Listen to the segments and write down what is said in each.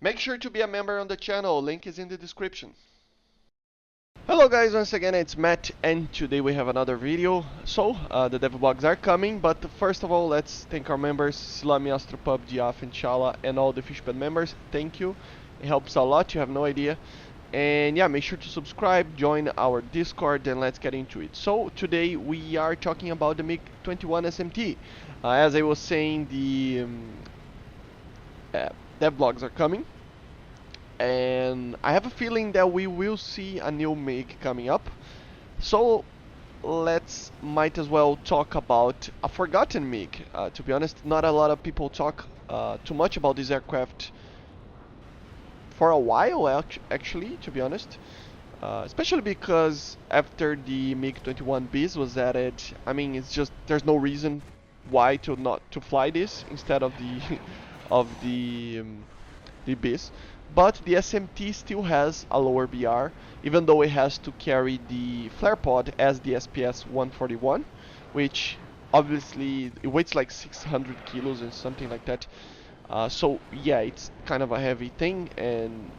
Make sure to be a member on the channel, link is in the description. Hello guys, once again it's Matt and today we have another video. So, the devil bugs are coming, but first of all let's thank our members, Silami, Astropub, Diaf, and Shala, and all the Fishpad members. Thank you, it helps a lot, you have no idea. And yeah, make sure to subscribe, join our Discord, and let's get into it. So today we are talking about the MiG-21SMT. As I was saying, the dev blogs are coming, and I have a feeling that we will see a new MiG coming up. So let's might as well talk about a forgotten MiG. To be honest, not a lot of people talk too much about this aircraft for a while, actually, to be honest. Especially because after the MiG-21Bs was added, I mean, it's just there's no reason why to not to fly this instead of the of the Bs. But the SMT still has a lower BR, even though it has to carry the flare pod as the SPS 141, which obviously it weighs like 600 kilos and something like that. So yeah, it's kind of a heavy thing, and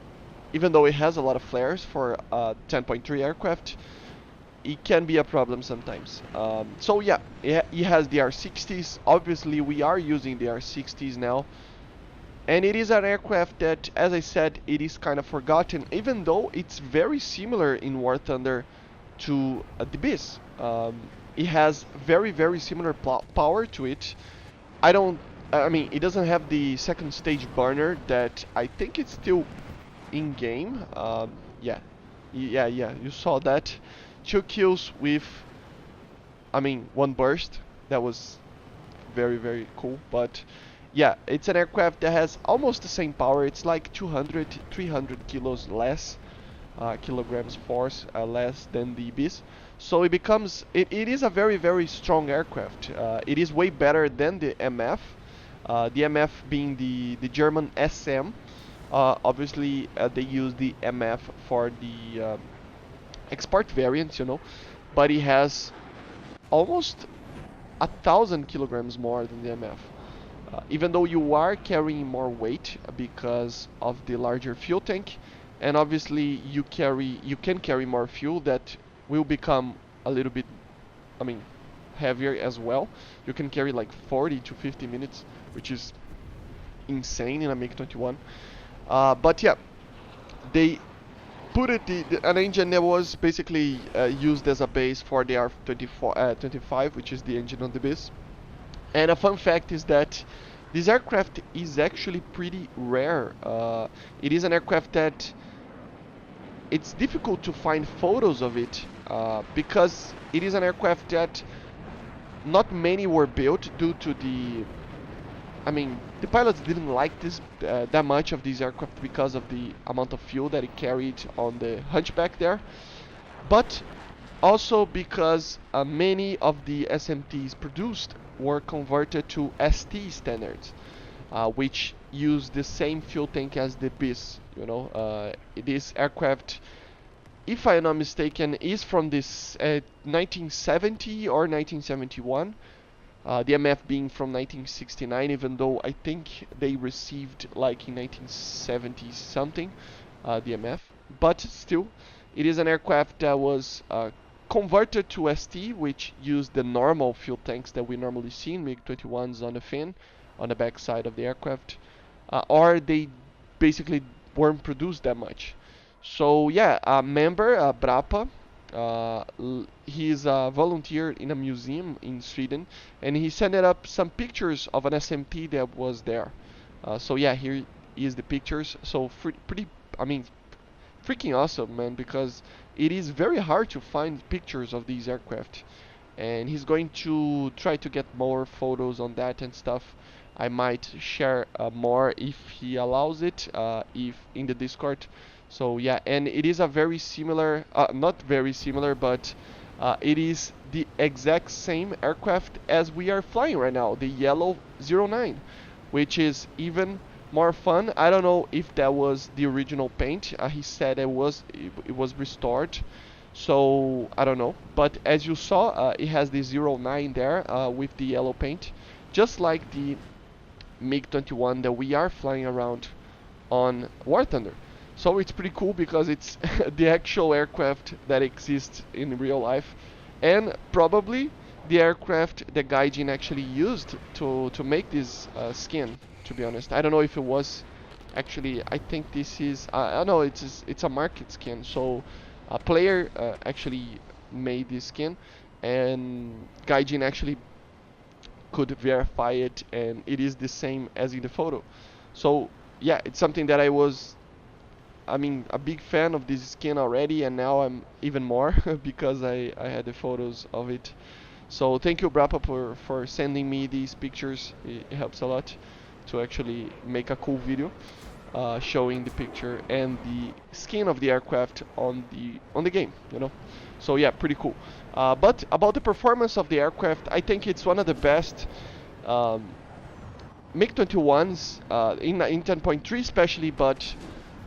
even though it has a lot of flares for a 10.3 aircraft, it can be a problem sometimes. So yeah, it has the R60s. Obviously, we are using the R60s now. And it is an aircraft that, as I said, it is kind of forgotten, even though it's very similar in War Thunder to the Beast. It has very similar power to it. I mean, it doesn't have the second stage burner that I think it's still in game. Yeah, you saw that. 2 kills with, I mean, 1 burst. That was very cool, but yeah, it's an aircraft that has almost the same power. It's like 200, 300 kilos less, kilograms force less than the Beast. So it becomes, it is a very strong aircraft. It is way better than the MF. The MF being the German SM. Obviously, they use the MF for the export variants, you know, but it has almost 1,000 kilograms more than the MF. Even though you are carrying more weight because of the larger fuel tank, and obviously you can carry more fuel that will become a little bit, I mean, heavier as well. You can carry like 40 to 50 minutes, which is insane in a MiG-21. But yeah, they put an engine that was basically used as a base for the R-25, which is the engine on the base. And a fun fact is that this aircraft is actually pretty rare. It is an aircraft that it's difficult to find photos of it because it is an aircraft that not many were built due to the, I mean, the pilots didn't like this that much of this aircraft because of the amount of fuel that it carried on the hunchback there, but also because many of the SMTs produced were converted to ST standards, which use the same fuel tank as the BIS. You know, this aircraft, if I am not mistaken, is from this 1970 or 1971. The MF being from 1969, even though I think they received like in 1970 something, the MF. But still, it is an aircraft that was converted to ST, which used the normal fuel tanks that we normally see in MiG-21s on the fin, on the back side of the aircraft, or they basically weren't produced that much. So yeah, a member, Brapa, he's a volunteer in a museum in Sweden, and he sent up some pictures of an SMT that was there. So yeah, here is the pictures. So pretty, I mean, freaking awesome, man, because it is very hard to find pictures of these aircraft, and he's going to try to get more photos on that and stuff. I might share more if he allows it, if in the Discord. So yeah, and it is a very similar, not very similar, but it is the exact same aircraft as we are flying right now, the yellow 09, which is even more fun. I don't know if that was the original paint. He said it was restored, so I don't know. But as you saw, it has the 09 there with the yellow paint, just like the MiG-21 that we are flying around on War Thunder. So it's pretty cool because it's the actual aircraft that exists in real life, and probably the aircraft that Gaijin actually used to make this skin. To be honest, I don't know if it was actually. I think this is. I know it's a market skin. So a player actually made this skin, and Gaijin actually could verify it, and it is the same as in the photo. So yeah, it's something that I mean, a big fan of this skin already, and now I'm even more because I had the photos of it. So thank you, Brapa, for sending me these pictures. It helps a lot to actually make a cool video showing the picture and the skin of the aircraft on the game. You know, so yeah, pretty cool. But about the performance of the aircraft, I think it's one of the best um, MiG-21s in 10.3 especially, but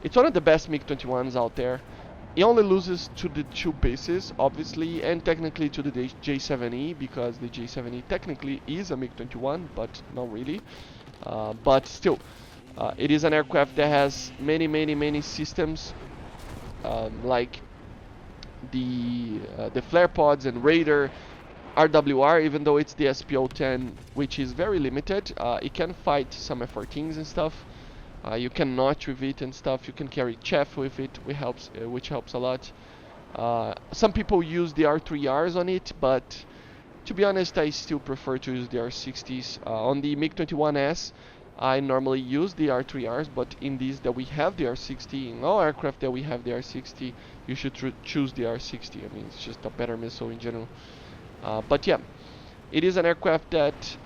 it's one of the best MiG-21s out there. It only loses to the two bases, obviously, and technically to the J7E, because the J7E technically is a MiG-21, but not really. But still, it is an aircraft that has many systems, like the flare pods and radar, RWR, even though it's the SPO-10, which is very limited. It can fight some F-14s and stuff. You can notch with it and stuff. You can carry chaff with it, which helps a lot. Some people use the R3Rs on it, but to be honest, I still prefer to use the R60s. On the MiG-21S, I normally use the R3Rs, but in these that we have the R60, in all aircraft that we have the R60, you should choose the R60. I mean, it's just a better missile in general. But yeah, it is an aircraft that,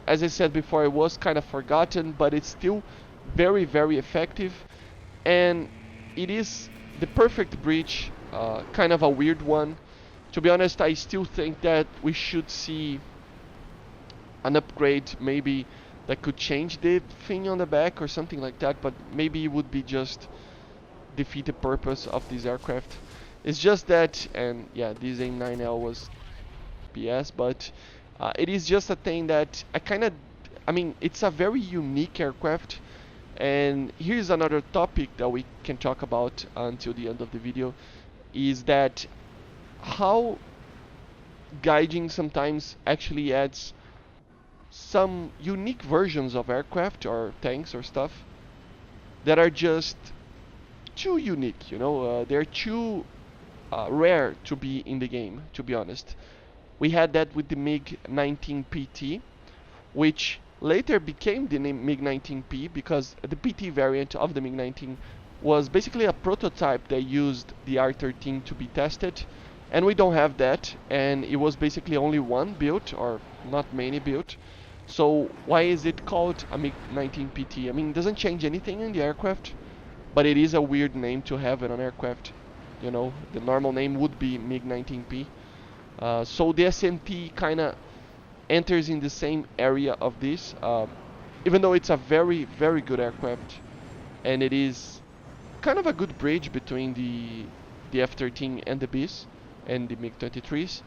as I said before, it was kind of forgotten, but it's still very effective, and it is the perfect bridge, kind of a weird one. To be honest, I still think that we should see an upgrade, maybe that could change the thing on the back or something like that, but maybe it would be just defeat the purpose of this aircraft. It's just that, and yeah, this AIM-9L was BS, but it is just a thing that I mean, it's a very unique aircraft. And here's another topic that we can talk about until the end of the video, is that how Gaijin sometimes actually adds some unique versions of aircraft or tanks or stuff that are just too unique, you know, they're too rare to be in the game, to be honest. We had that with the MiG-19PT, which later became the MiG-19P because the PT variant of the MiG-19 was basically a prototype that used the R13 to be tested, and we don't have that, and it was basically only one built, or not many built. So why is it called a MiG-19PT? I mean, it doesn't change anything in the aircraft, but it is a weird name to have in an aircraft. You know, the normal name would be MiG-19P. So the SMT kind of enters in the same area of this, even though it's a very good aircraft, and it is kind of a good bridge between the F-13 and the Bs and the MiG-23s.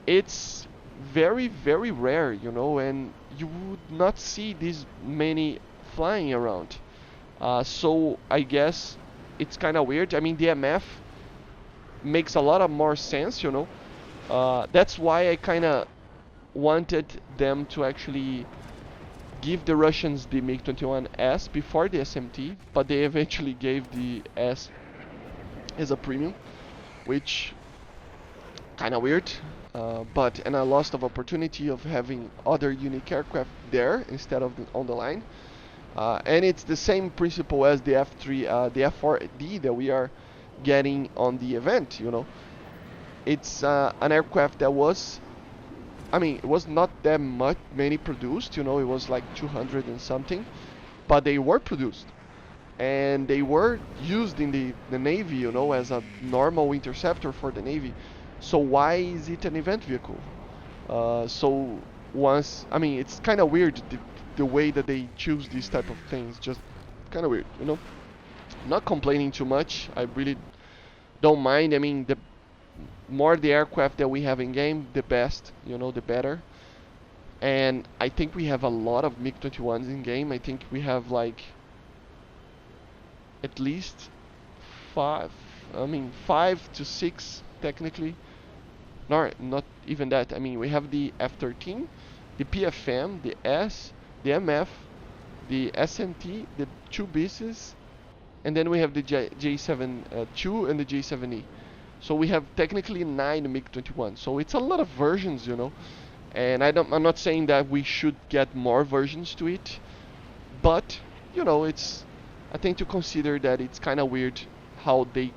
It's very rare, you know, and you would not see this many flying around. So I guess it's kind of weird. I mean, the MF makes a lot of more sense, you know. That's why I kind of wanted them to actually give the Russians the MiG-21S before the SMT, but they eventually gave the S as a premium, which kind of weird. But a lost of opportunity of having other unique aircraft there instead of on the line. And it's the same principle as the the F4D that we are getting on the event. You know, it's an aircraft that was, I mean, it was not that many produced. You know, it was like 200 and something, but they were produced, and they were used in the Navy. You know, as a normal interceptor for the Navy. So why is it an event vehicle? So once, I mean, it's kind of weird the way that they choose these type of things. Just kind of weird, you know. Not complaining too much. I really don't mind. I mean, the more the aircraft that we have in game, the best, you know, the better. And I think we have a lot of MiG-21s in game. I think we have like at least 5, I mean 5 to 6 technically. No, not even that. I mean, we have the F-13, the PFM, the S, the MF, the SMT, the 2 B's, and then we have the J7-2 and the J7E. So we have technically 9 MiG-21. So it's a lot of versions, you know. And I'm not saying that we should get more versions to it, but you know, it's I think to consider that it's kind of weird how they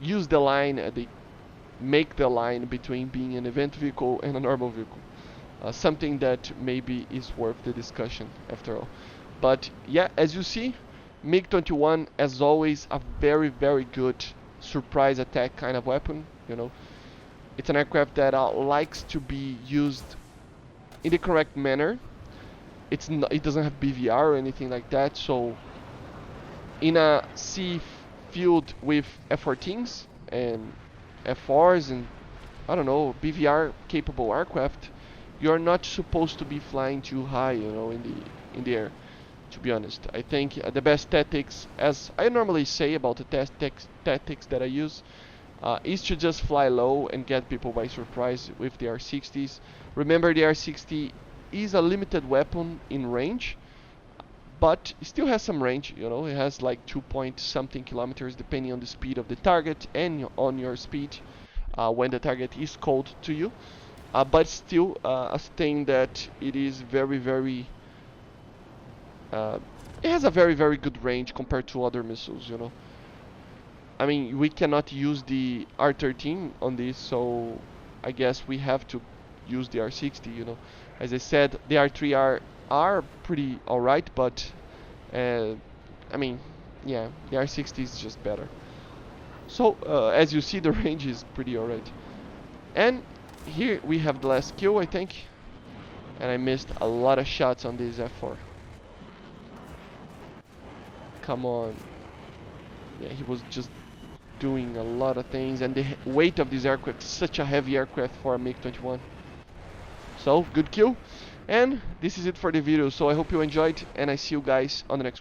use the line, they make the line between being an event vehicle and a normal vehicle. Something that maybe is worth the discussion after all. But yeah, as you see, MiG-21 as always a very very good surprise attack kind of weapon, you know. It's an aircraft that likes to be used in the correct manner. It doesn't have BVR or anything like that, so in a sea filled with F-14s and F-4s and I don't know, BVR capable aircraft, you're not supposed to be flying too high, you know, in the air. To be honest, I think the best tactics, as I normally say about the tactics that I use, is to just fly low and get people by surprise with the R60s. Remember, the R60 is a limited weapon in range, but it still has some range, you know. It has like 2 point something kilometers depending on the speed of the target and on your speed when the target is called to you. But still a thing that it is very very it has a very very good range compared to other missiles, you know. I mean, we cannot use the R13 on this, so I guess we have to use the R60, you know. As I said, the R3 are pretty alright, but I mean, yeah, the R60 is just better. So, as you see, the range is pretty alright. And here we have the last kill, I think. And I missed a lot of shots on this F4. Come on. Yeah, he was just doing a lot of things, and the weight of this aircraft is such a heavy aircraft for a MiG-21. So, good kill. And this is it for the video, so I hope you enjoyed, and I see you guys on the next one.